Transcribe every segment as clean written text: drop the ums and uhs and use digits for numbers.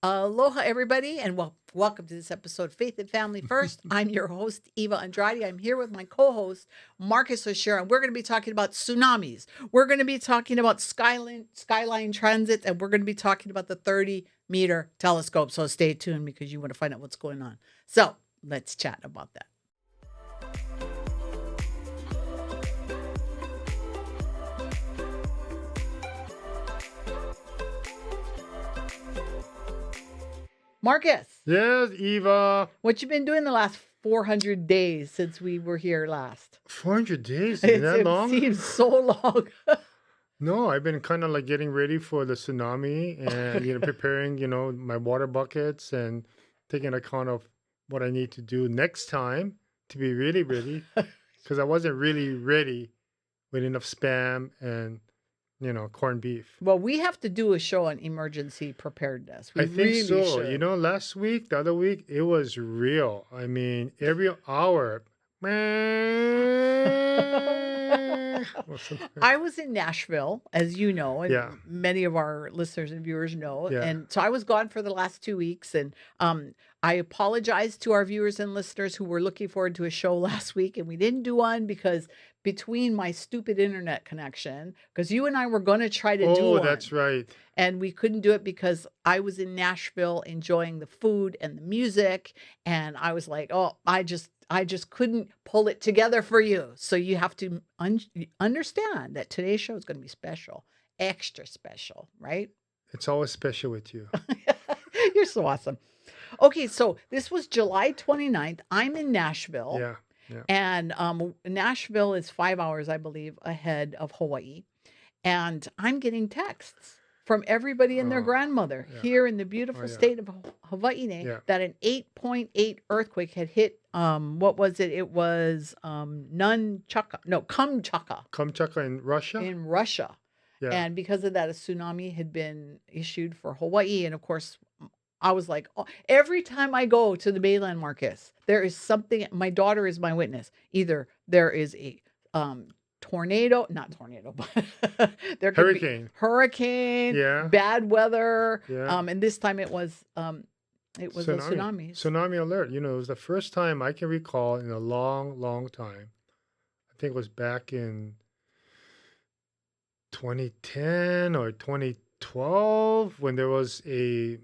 Aloha, everybody, and welcome to this episode of Faith and Family First. I'm your host, Eva Andrade. I'm here with my co-host, Marcus O'Shea, and we're going to be talking about tsunamis. We're going to be talking about skyline transits, and we're going to be talking about the 30-meter telescope. So stay tuned because you want to find out what's going on. So let's chat about that. Marcus. Yes, Eva. What you been doing the last 400 days since we were here last? 400 days? Is that long? It seems so long. No, I've been kind of like getting ready for the tsunami and, preparing, my water buckets and taking account of what I need to do next time to be really ready because I wasn't really ready with enough Spam and corned beef. Well, we have to do a show on emergency preparedness. I think so. Should. Last week, the other week, it was real. I mean, every hour. I was in Nashville, as you know, and many of our listeners and viewers know. Yeah. And so I was gone for the last 2 weeks. And I apologize to our viewers and listeners who were looking forward to a show last week. And we didn't do one because between my stupid internet connection, because you and I were going to try to do one. Oh, that's right. And we couldn't do it because I was in Nashville enjoying the food and the music. And I was like, oh, I just couldn't pull it together for you. So you have to understand that today's show is going to be special, extra special, right? It's always special with you. You're so awesome. Okay, so this was July 29th. I'm in Nashville. Yeah. And Nashville is 5 hours, I believe, ahead of Hawaii. And I'm getting texts from everybody and their grandmother here in the beautiful state of Hawaii that an 8.8 earthquake had hit. What was it? It was Kamchatka in Russia? In Russia. Yeah. And because of that, a tsunami had been issued for Hawaii. And of course, I was like, oh, every time I go to the mainland, Marcus, there is something. My daughter is my witness. Either there is a not tornado, but there could be hurricane, bad weather. Yeah. And this time it was a tsunami. Tsunami alert. It was the first time I can recall in a long, long time. I think it was back in 2010 or 2012 when there was a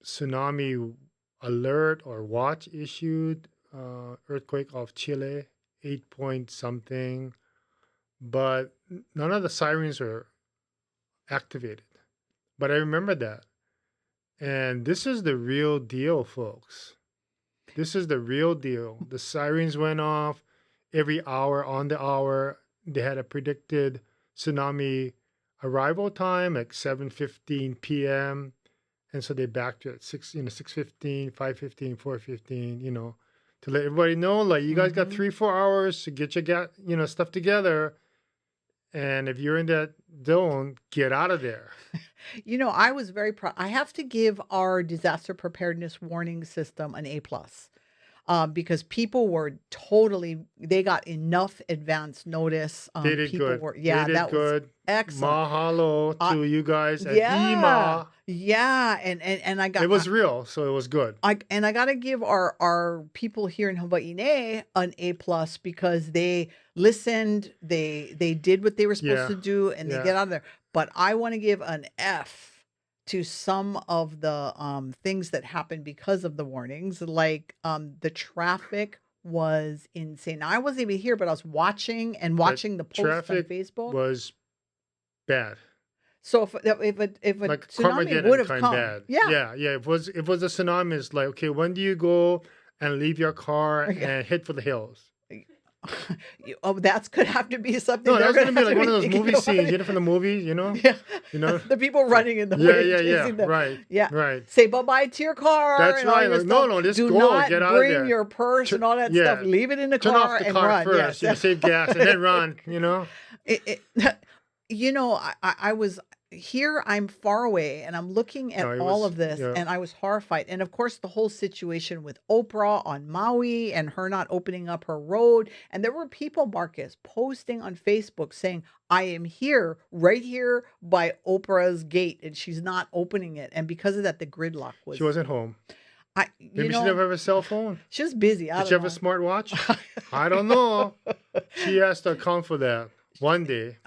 tsunami alert or watch issued, earthquake off Chile, 8 point something, but none of the sirens were activated. But I remember that. And this is the real deal, folks. This is the real deal. The sirens went off every hour on the hour. They had a predicted tsunami arrival time at 7:15 p.m. And so they backed it at 6:15, 5:15, 4:15, to let everybody know, like, you guys got 3-4 hours to get your stuff together. And if you're in that zone, get out of there. I was very proud. I have to give our disaster preparedness warning system an A+. Because people were they got enough advance notice. They did good. That good. Was excellent. Mahalo to you guys at EMA. Yeah, and I got it was real, so it was good. I got to give our people here in Hawaii an A+ because they listened, they did what they were supposed to do, and they get out of there. But I want to give an F to some of the things that happened because of the warnings, like the traffic was insane. Now, I wasn't even here, but I was watching the posts on Facebook. Was bad. So if a like tsunami would have come, bad. Yeah. If it was a tsunami, it's like, okay, when do you go and leave your car and head for the hills? Oh, that could have to be something. No, that's going to be like one of those movie scenes, from the movies, Yeah. The people running in the wind. Yeah. Right. Yeah. Right. Say bye-bye to your car. That's right. Like, no, just do go, not get out of there. Bring your purse and all that stuff. Leave it in the Turn car off the and car run. first. Save gas and then run, I was, here I'm far away and I'm looking at No, it all was of this yeah. and I was horrified. And of course, the whole situation with Oprah on Maui and her not opening up her road. And there were people, Marcus, posting on Facebook saying, I am here, right here by Oprah's gate, and she's not opening it. And because of that, the gridlock She was, wasn't home. you Maybe she know, never have a cell phone. she was busy. I Did she don't have a know. smartwatch? I don't know. She has to account for that one day.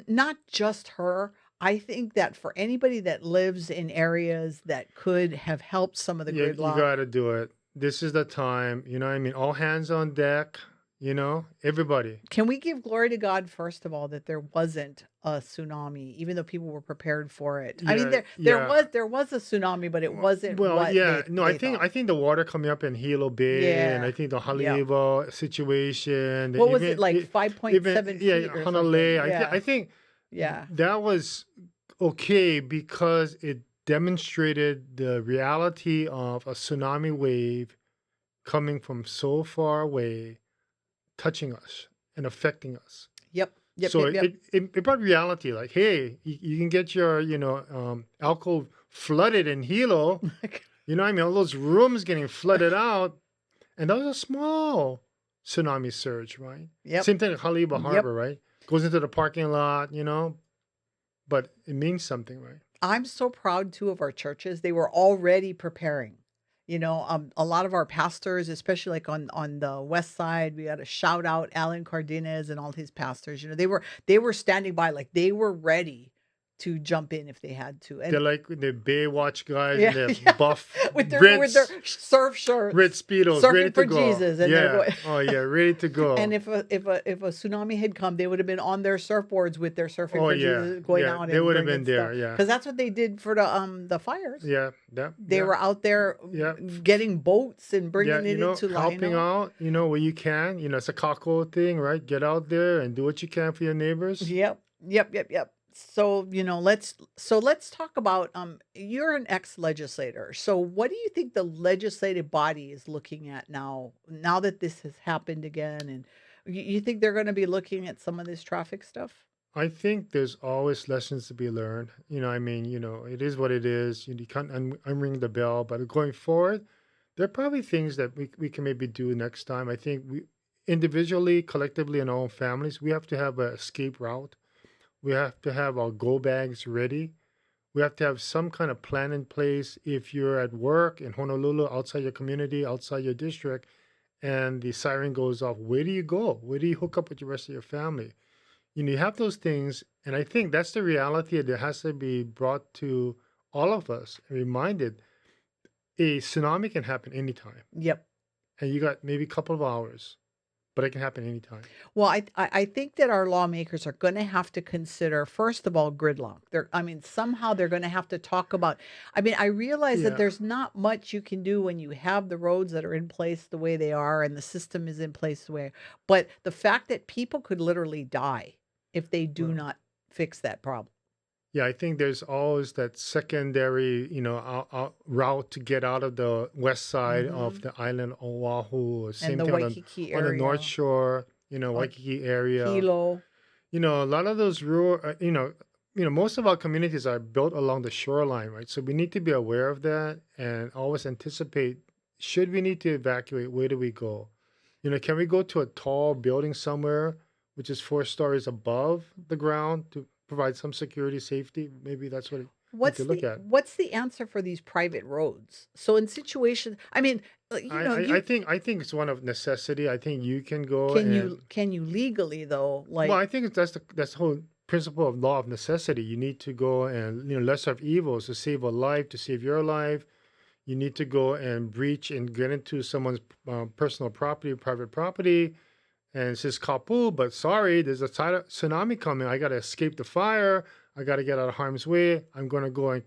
Not just her. I think that for anybody that lives in areas that could have helped some of the You gridlock, got to do it. This is the time. You know what I mean? All hands on deck. You know, everybody. can we give glory to God first of all that there wasn't a tsunami, even though people were prepared for it? I mean, Yeah, there yeah. was a tsunami, but it wasn't Well, what yeah. No, they I thought. think the water coming up in Hilo Bay, and Yeah. I think the Yep. Haleiwa situation, What was it like? even 5.7 yeah, feet or something? Honolulu. Yeah. I think Yeah. that was okay because it demonstrated the reality of a tsunami wave coming from so far away, touching us and affecting us. Yep. Yep. So Yep. Yep. it brought reality like, hey, you can get your, alcohol flooded in Hilo. You know what I mean? All those rooms getting flooded out. And that was a small tsunami surge, right? Yep. Same thing at Haleiwa Yep. Harbor, right? Goes into the parking lot, but it means something, right? I'm so proud too of our churches. They were already preparing. A lot of our pastors, especially like on the west side, we got to shout out Alan Cardenas and all his pastors. They were standing by, like they were ready to jump in if they had to. They're And like the Baywatch guys yeah, and their yeah, buff with their surf red shirts, speedos, ready surfing to for go. Jesus, and they're Yeah. going. Oh yeah, ready to And go. if a tsunami had come, they would have been on their surfboards with their surfing Oh for yeah, Jesus, going yeah. out They and would have bringing been there. stuff. Yeah, Because that's what they did for the fires. yeah, yeah, They yeah, were out there yeah. getting boats and Yeah, bringing it into helping Lahaina. out, where you can. It's a Kako thing, right? Get out there and do what you can for your neighbors. Yep, yep, yep, yep. So let's talk about you're an ex-legislator. So what do you think the legislative body is looking at now that this has happened again, and you think they're going to be looking at some of this traffic stuff? I think there's always lessons to be learned. I mean, it is what it is. You can't unring the bell, but going forward, there are probably things that we can maybe do next time. I think we individually, collectively, in our own families, we have to have an escape route. We have to have our go bags ready. We have to have some kind of plan in place. If you're at work in Honolulu, outside your community, outside your district, and the siren goes off, where do you go? Where do you hook up with the rest of your family? You have those things, and I think that's the reality that has to be brought to all of us and reminded. A tsunami can happen anytime, Yep. and you got maybe a couple of hours, but it can happen anytime. Well, I think that our lawmakers are going to have to consider, first of all, gridlock. Somehow they're going to have to talk about. I mean, I realize that Yeah, there's not much you can do when you have the roads that are in place the way they are and the system is in place the way. But the fact that people could literally die if they do well, not fix that problem. yeah. I think there's always that secondary, route to get out of the west side Hmm. of the island Oahu. And Same the thing Waikiki on the North area, Shore, on Waikiki area. Hilo. A lot of those rural, most of our communities are built along the shoreline, right? So we need to be aware of that and always anticipate, should we need to evacuate, where do we go? Can we go to a tall building somewhere, which is 4 stories above the ground to provide some security, safety? Maybe that's what we need What's to look the at. what's the answer for these private roads? So in situations, I mean, I you think it's one of necessity. I think you can go can and you can you legally though, well, like I think that's the whole principle of law of necessity. You need to go and lesser of evils to save a life, to save your life. You need to go and breach and get into someone's personal property, private property, and it says kapu, but sorry, there's a tsunami coming. I got to escape the fire. I got to get out of harm's way. I'm going to go and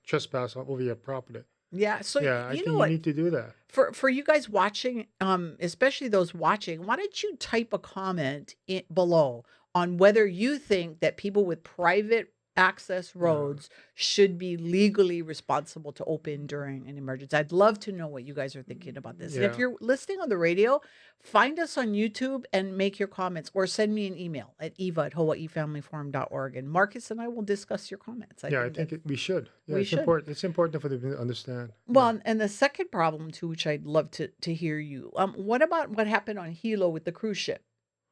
trespass over your property. yeah. So Yeah, I you know think you what? need to do that. For you guys watching, especially those watching, why don't you type a comment below on whether you think that people with private access roads should be legally responsible to open during an emergency. I'd love to know what you guys are thinking about this. And if you're listening on the radio, find us on YouTube and make your comments, or send me an email at eva@hawaiifamilyforum.org, and Marcus and I will discuss your comments. I think we should. Yeah, we should. Important. It's important for them to understand. Well, and the second problem too, which I'd love to hear you. What about what happened on Hilo with the cruise ship?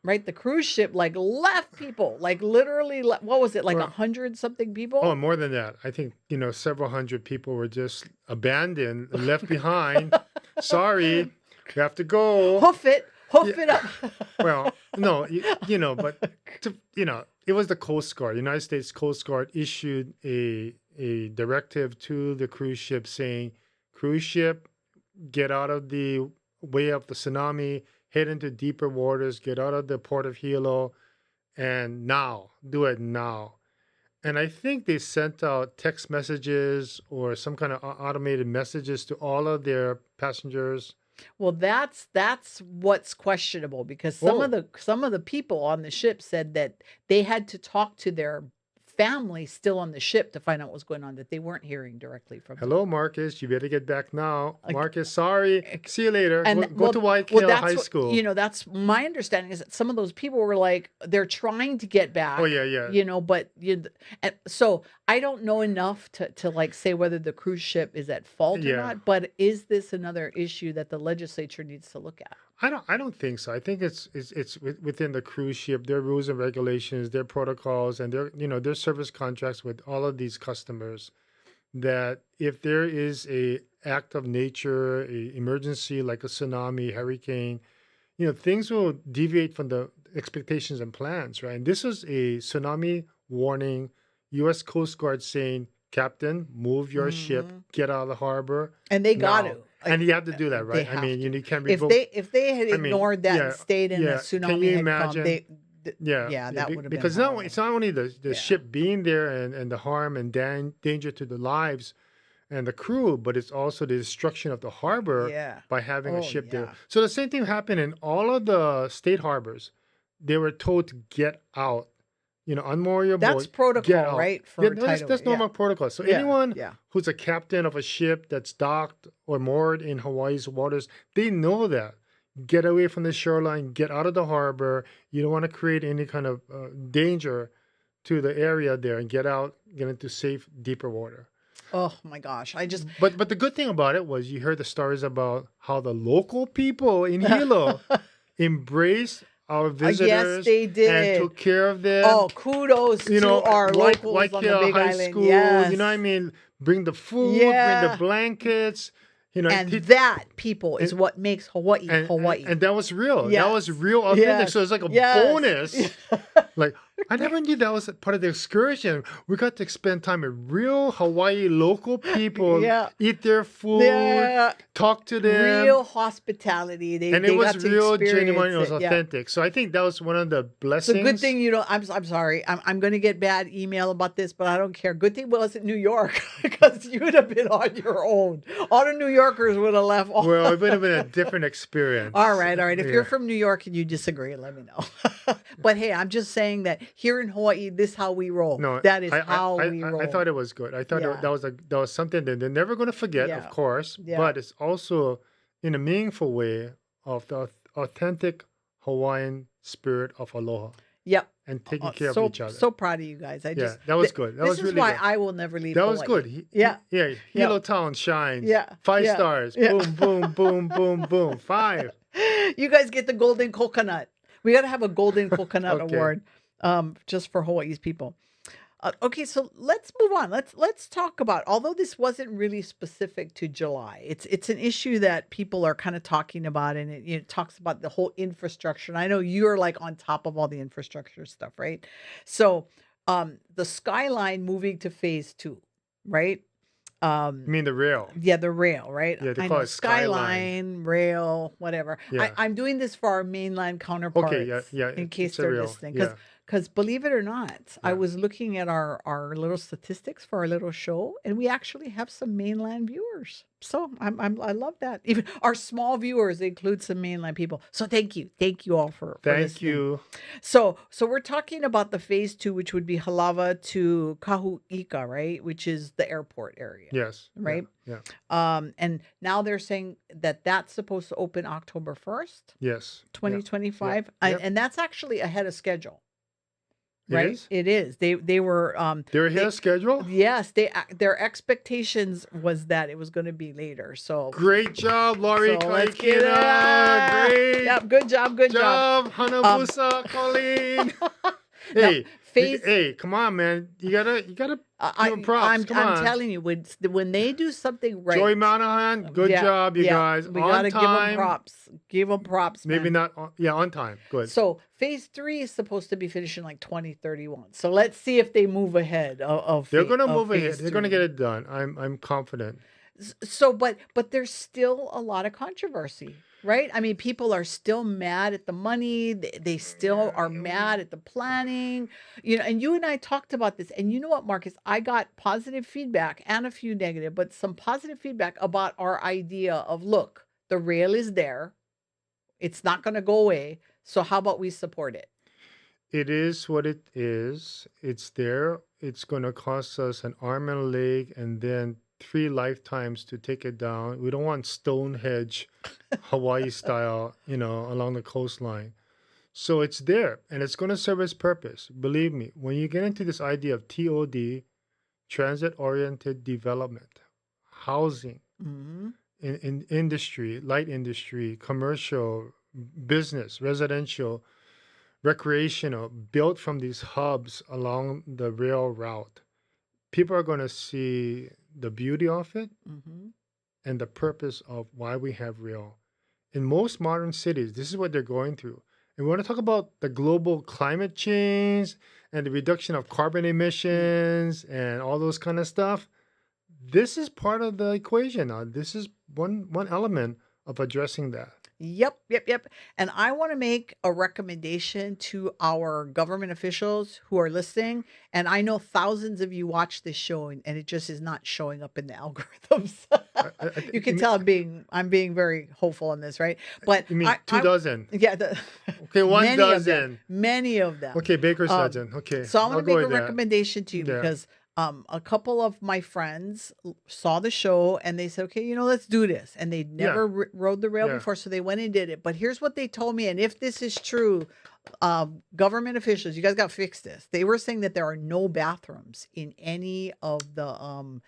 Right, the cruise ship left people, literally. What was it, 100 something people? Oh, more than that. I think several hundred people were just abandoned, left behind. Sorry, we have to go. Hoof it up. Well, no, but it was the Coast Guard. United States Coast Guard issued a directive to the cruise ship saying, cruise ship, get out of the way of the tsunami. Head into deeper waters, get out of the port of Hilo, and do it now. And I think they sent out text messages or some kind of automated messages to all of their passengers. Well, that's what's questionable, because some of the people on the ship said that they had to talk to their family still on the ship to find out what's going on, that they weren't hearing directly from them. Hello, Marcus. You better get back now. Marcus, sorry. See you later. And go to Whitetail High School. That's my understanding, is that some of those people were they're trying to get back. Oh, yeah. But and so I don't know enough to say whether the cruise ship is at fault or not. But is this another issue that the legislature needs to look at? I don't think so. I think it's within the cruise ship, their rules and regulations, their protocols, and their service contracts with all of these customers, that if there is a act of nature, a emergency like a tsunami, hurricane, things will deviate from the expectations and plans, right? And this is a tsunami warning, U.S. Coast Guard saying, Captain, move your ship, get out of the harbor. And they got to. And you have to do that, right? I mean, you can't be. If they had ignored that and stayed in the tsunami, can you imagine? That would have been. Because it's not only the ship being there and the harm and danger to the lives and the crew, but it's also the destruction of the harbor by having a ship there. So the same thing happened in all of the state harbors. They were told to get out. Unmoor your boat. That's protocol, right? That's normal protocol. So anyone who's a captain of a ship that's docked or moored in Hawaii's waters, they know that. Get away from the shoreline, get out of the harbor. You don't want to create any kind of danger to the area there, and get out, get into safe, deeper water. Oh my gosh. But the good thing about it was you heard the stories about how the local people in Hilo embraced our visitors. Yes, they did. And took care of them. Oh, kudos to our locals on the Big High Island. School, yes. You know what I mean? Bring the food, bring the blankets. And that, people, is what makes Hawaii Hawaii. And that was real. Yes. That was real authentic. Yes. So it's like a bonus. Like, I never knew that was part of the excursion. We got to spend time with real Hawaii local people, eat their food, talk to them. Real hospitality. It was real, genuine, it was authentic. So I think that was one of the blessings. It's a good thing I'm sorry. I'm going to get bad email about this, but I don't care. Good thing it wasn't New York, because you would have been on your own. All the New Yorkers would have left. Well, it would have been a different experience. All right. If you're from New York and you disagree, let me know. But hey, I'm just saying that here in Hawaii, this is how we roll. No, that is how we roll. I thought it was good. I thought that was something that they're never going to forget, of course. But it's also in a meaningful way of the authentic Hawaiian spirit of aloha. Yep. And taking care of each other. So proud of you guys. That was good. That was really good. This is why I will never leave Hawaii. That was good. Hilo Town shines. 5 stars. Boom, boom, boom, boom, boom. 5. You guys get the golden coconut. We got to have a golden coconut award just for Hawaii's people. Okay, so let's move on. Let's talk about, although this wasn't really specific to July, it's an issue that people are kind of talking about, and it talks about the whole infrastructure. And I know you're on top of all the infrastructure stuff, right? So the Skyline moving to phase 2, right? You mean the rail? Yeah, the rail, right? Yeah, they call it Skyline, rail, whatever. Yeah. I'm doing this for our mainland counterparts, in case they're listening, Because believe it or not, I Yeah. was looking at our little statistics for our little show, and we actually have some mainland viewers. So I love that. Even our small viewers include some mainland people. So thank you all for Thank listening. you. So we're talking about the phase 2, which would be Halava to Kahuika, right? Which is the airport area, Yes. right? Yeah. And now they're saying that that's supposed to open October 1st, Yes. 2025, Yep. and that's actually ahead of schedule. It Right? is? It is. They were They're ahead of schedule? yes, their expectations was that it was going to be later. So Great job, Laurie let's get Kaikina. it. Great Yep, good job. Hanabusa, Colleen. Now, Hey, hey, come on, man. You gotta give them props. Come on. I'm telling you, when they do something right, Joy Monahan, good job, you guys. we on gotta time. give them props. Give them props. Maybe man. not. On time. Good. So phase 3 is supposed to be finishing like 2031. So let's see if they move ahead They're gonna move phase ahead. They're gonna 3. get it done. I'm confident. So, but there's still a lot of controversy, right? I mean, people are still mad at the money. They still are mad at the planning, and you and I talked about this. And you know what, Marcus? I got positive feedback and a few negative, but some positive feedback about our idea of, look, the rail is there. It's not going to go away. So how about we support it? It is what it is. It's there. It's going to cost us an arm and a leg and then 3 lifetimes to take it down. We don't want Stonehenge, Hawaii style, along the coastline. So it's there and it's going to serve its purpose. Believe me, when you get into this idea of TOD, transit-oriented development, housing, in industry, light industry, commercial, business, residential, recreational, built from these hubs along the rail route, people are going to see the beauty of it and the purpose of why we have rail. In most modern cities, this is what they're going through. And we want to talk about the global climate change and the reduction of carbon emissions and all those kind of stuff. This is part of the equation. This is one element of addressing that. Yep. And I want to make a recommendation to our government officials who are listening. And I know thousands of you watch this show, and it just is not showing up in the algorithms. You can tell I'm being very hopeful on this, right? But you mean 2 dozen? Yeah. Okay, 1 dozen. Many of them. Okay, baker's dozen. Okay. So I want to make a recommendation to you because a couple of my friends saw the show and they said, okay, let's do this. And they never rode the rail before. So they went and did it. But here's what they told me. And if this is true, government officials, you guys got to fix this. They were saying that there are no bathrooms in any of the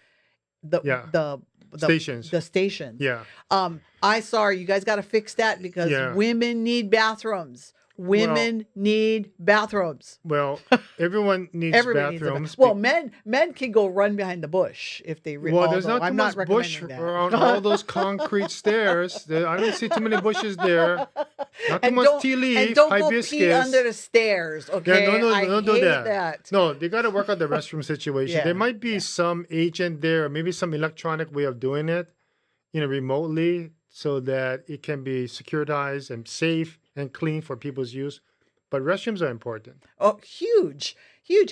stations. The stations. Yeah. I'm sorry, you guys got to fix that because women need bathrooms. Women need bathrooms. Well, everyone needs bathrooms. Well, men can go run behind the bush if they really. Well, there's not too much bush around all those concrete stairs. I don't see too many bushes there. Not too much tea leaf, and don't hibiscus. Go pee under the stairs, okay? Yeah, no, I don't hate do that. that. No, they got to work on the restroom situation. There might be some agent there, or maybe some electronic way of doing it, remotely, so that it can be securitized and safe and clean for people's use. But restrooms are important. Oh, huge.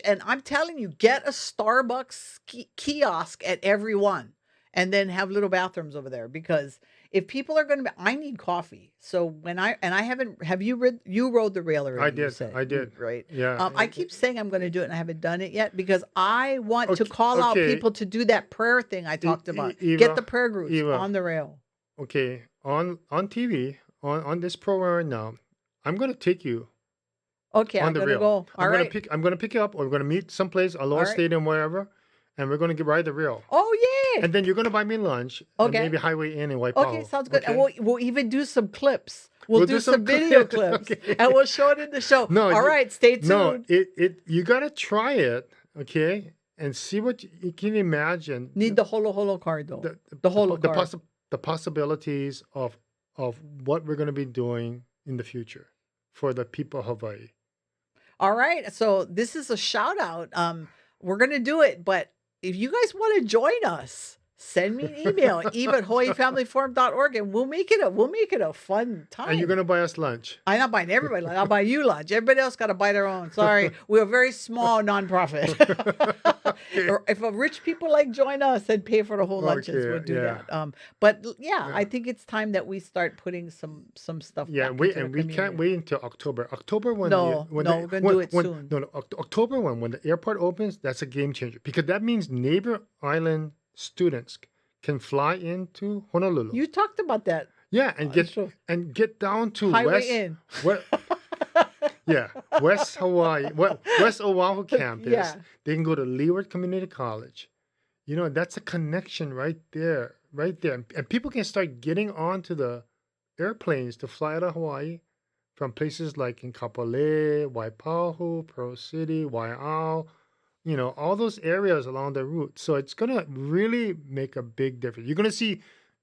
And I'm telling you, get a Starbucks kiosk at every one and then have little bathrooms over there, because if people are going to I need coffee. So when have you rode the rail already? I did. Right. Yeah. I keep saying I'm going to do it and I haven't done it yet because I want to call out people to do that prayer thing I talked about. Get the prayer groups on the rail. Okay. On TV, on this program right now, I'm going to take you. Okay, I'm going to go. I'm going to pick you up, or we're going to meet someplace, a lower stadium, wherever, and we're going to ride the rail. Oh, yeah. And then you're going to buy me lunch. Okay. And maybe Highway Inn and Waipahu. Okay, sounds good. Okay? And we'll even do some clips. We'll do some video clips. Okay. And we'll show it in the show. No, all right, stay tuned. No, you got to try it, okay, and see what you can imagine. Need the holo card, though. The holo card. The possibilities of what we're going to be doing in the future for the people of Hawaii. All right. So this is a shout out. We're going to do it. But if you guys want to join us, Send me an email, eve@hawaiifamilyforum.org, and we'll make it a fun time. And you're gonna buy us lunch. I'm not buying everybody lunch. I'll buy you lunch. Everybody else got to buy their own. Sorry, we're a very small nonprofit. Or if rich people like join us and pay for the whole lunches, we'll do that. But I think it's time that we start putting some stuff. Yeah, we can't wait until October. October when we're gonna do it soon. No, October when the airport opens, that's a game changer because that means neighbor island students can fly into Honolulu. You talked about that. Yeah, and get down to Highway West Hawaii, West Oahu campus. Yeah. They can go to Leeward Community College. You know, that's a connection right there. And people can start getting onto the airplanes to fly out of Hawaii from places like in Kapolei, Waipahu, Pearl City, Waiau, you know, all those areas along the route. So it's going to really make a big difference. You're going to see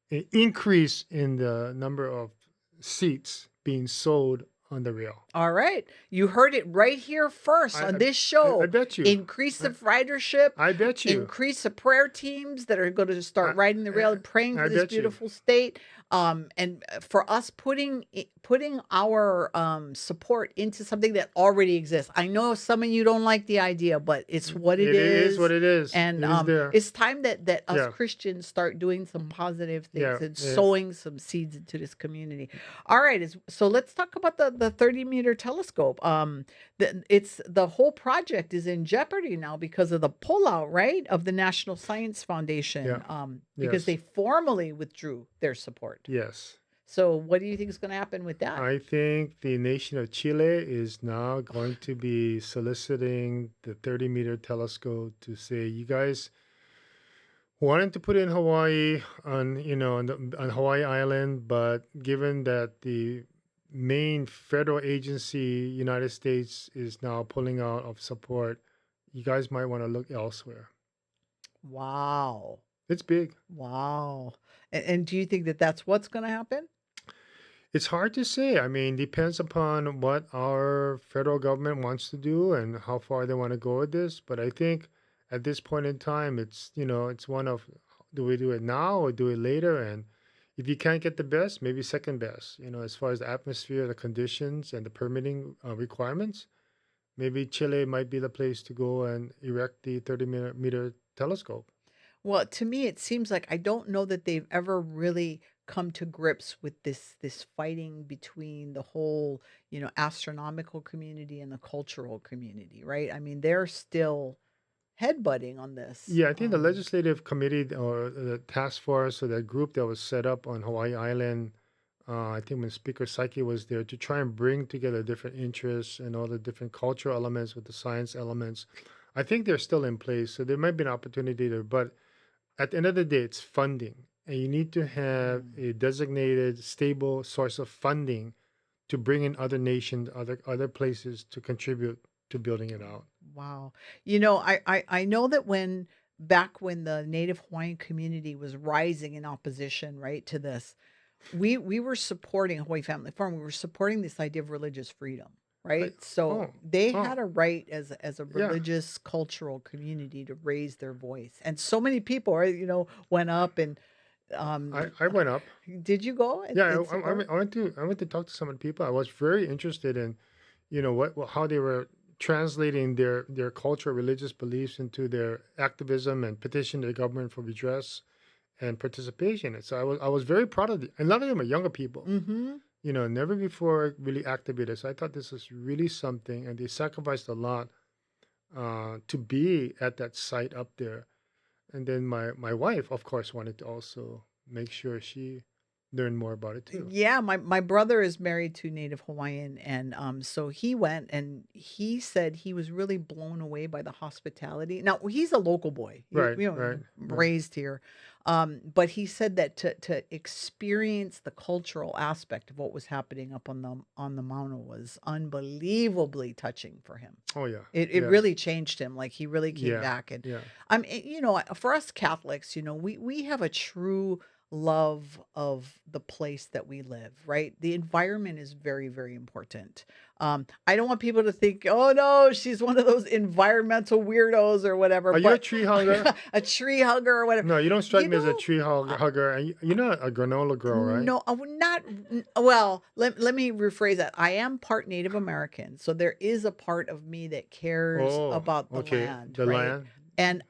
an increase in the number of seats being sold on the rail. All right. You heard it right here first on this show. I bet you. Increase the ridership. I bet you. Increase the prayer teams that are going to start riding the rail and praying for this beautiful state. And for us putting our support into something that already exists. I know some of you don't like the idea, but it's what it is. It is what it is. And it's time that us Christians start doing some positive things and sowing some seeds into this community. All right. So let's talk about the 30-meter telescope. The whole project is in jeopardy now because of the pullout, right, of the National Science Foundation. Because they formally withdrew their support. Yes. So what do you think is going to happen with that? I think the nation of Chile is now going to be soliciting the 30-meter telescope to say, you guys wanted to put it in Hawaii on Hawaii Island, but given that the main federal agency, United States, is now pulling out of support, you guys might want to look elsewhere. Wow. It's big. Wow. And do you think that that's what's going to happen? It's hard to say. I mean, depends upon what our federal government wants to do and how far they want to go with this. But I think at this point in time, it's one of, do we do it now or do it later? And if you can't get the best, maybe second best, as far as the atmosphere, the conditions, and the permitting requirements, maybe Chile might be the place to go and erect the 30-meter telescope. Well, to me, it seems like I don't know that they've ever really come to grips with this fighting between the whole, astronomical community and the cultural community, right? I mean, they're still headbutting on this. Yeah, I think the legislative committee or the task force or that group that was set up on Hawaii Island, I think when Speaker Saiki was there to try and bring together different interests and all the different cultural elements with the science elements, I think they're still in place. So there might be an opportunity there, but at the end of the day, it's funding. And you need to have a designated, stable source of funding to bring in other nations, other places to contribute to building it out. Wow. I know that back when the Native Hawaiian community was rising in opposition, right, to this, we were supporting Hawaii Family Farm. We were supporting this idea of religious freedom. Right. So they had a right as a religious cultural community to raise their voice. And so many people, went up and I went up. Did you go? I went to talk to some of the people. I was very interested in, how they were translating their cultural religious beliefs into their activism and petition the government for redress and participation. And so I was very proud of it. And a lot of them are younger people. Mm-hmm. Never before really activated. So I thought this was really something, and they sacrificed a lot to be at that site up there. And then my wife, of course, wanted to also make sure she learned more about it too. Yeah, my brother is married to Native Hawaiian, and so he went, and he said he was really blown away by the hospitality. Now he's a local boy, raised here. But he said that to experience the cultural aspect of what was happening up on the Mauna was unbelievably touching for him. Oh yeah, it really changed him. Like he really came back, and for us Catholics, we have a true love of the place that we live, right? The environment is very, very important. I don't want people to think, oh no, she's one of those environmental weirdos or whatever, Are you a but tree hugger? a tree hugger or whatever. No, you don't strike You me as a know, tree uh, hugger. And you're not a granola girl, right? no, I would not. Well, let me rephrase that. I am part Native American, so there is a part of me that cares Oh, about the okay. land, The right? land. And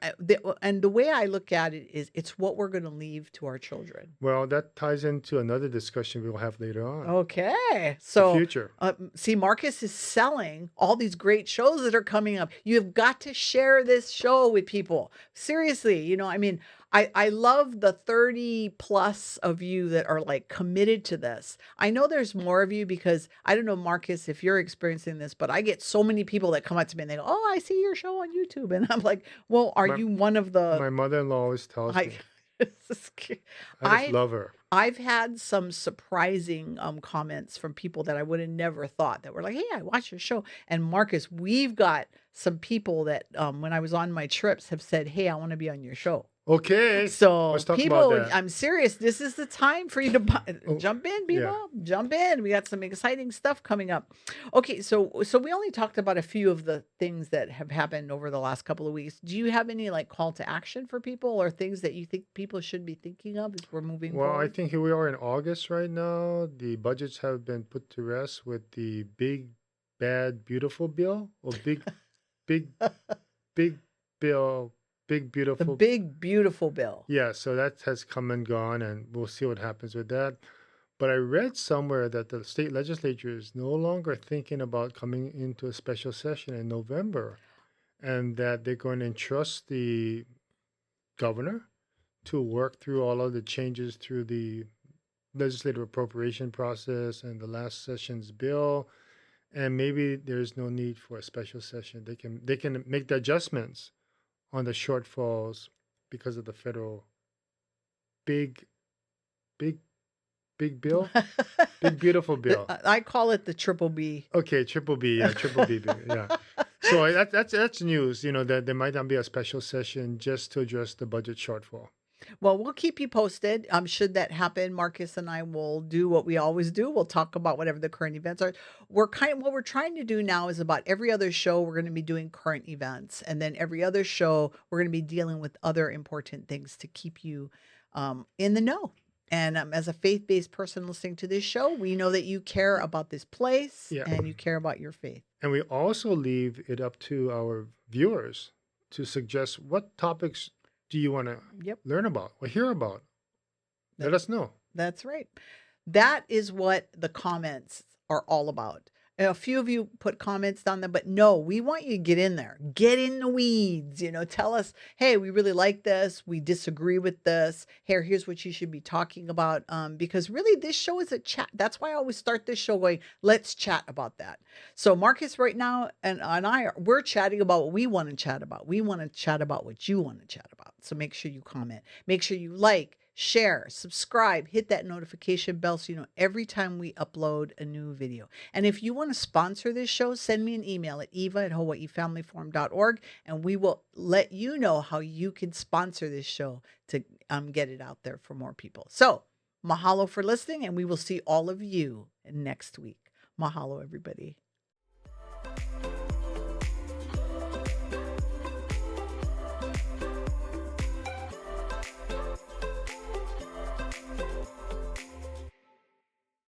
the way I look at it is, it's what we're going to leave to our children. Well, that ties into another discussion we'll have later on. Okay. The So, future. see, Marcus is selling all these great shows that are coming up. You have got to share this show with people. Seriously, I mean, I love the 30 plus of you that are like committed to this. I know there's more of you because I don't know, Marcus, if you're experiencing this, but I get so many people that come up to me and they go, "Oh, I see your show on YouTube." And I'm like, well, are My you one of the, my mother-in-law always tells I, me. I just I've love her. I've had some surprising comments from people that I would have never thought, that were like, "Hey, I watched your show." And Marcus, we've got some people that when I was on my trips have said, "Hey, I want to be on your show." Okay, let's So talk about people, that. I'm serious. This is the time for you to Oh, jump in, yeah. people. Jump in. We got some exciting stuff coming up. Okay, so we only talked about a few of the things that have happened over the last couple of weeks. Do you have any like call to action for people, or things that you think people should be thinking of as we're moving Well, I forward? think here we are in August right now. The budgets have been put to rest with the big, bad, beautiful bill, or big, big bill, big, The beautiful. big beautiful bill. Yeah, so that has come and gone, and we'll see what happens with that. But I read somewhere that the state legislature is no longer thinking about coming into a special session in November, and that they're going to entrust the governor to work through all of the changes through the legislative appropriation process and the last session's bill, and maybe there's no need for a special session. They can make the adjustments on the shortfalls because of the federal big big big bill, big beautiful bill. I call it the triple B. Okay, triple B, yeah, triple B, yeah. So that's news. That there might not be a special session just to address the budget shortfall. Well, we'll keep you posted. Should that happen, Marcus and I will do what we always do. We'll talk about whatever the current events are. What we're trying to do now is, about every other show, we're going to be doing current events. And then every other show, we're going to be dealing with other important things to keep you in the know. And as a faith-based person listening to this show, we know that you care about this place Yeah. and you care about your faith. And we also leave it up to our viewers to suggest what topics do you want to Yep. learn about or hear about. Let us know. That's right. That is what the comments are all about. A few of you put comments down there, but no, we want you to get in there, get in the weeds, tell us, hey, we really like this. We disagree with this. Here's what you should be talking about. Because really this show is a chat. That's why I always start this show going, let's chat about that. So Marcus right now and we're chatting about what we want to chat about. We want to chat about what you want to chat about. So make sure you comment, make sure you like, share, subscribe, hit that notification bell so you know every time we upload a new video. And if you want to sponsor this show, send me an email at eva@hawaiifamilyforum.org, and we will let you know how you can sponsor this show to get it out there for more people. So mahalo for listening, and we will see all of you next week. Mahalo, everybody.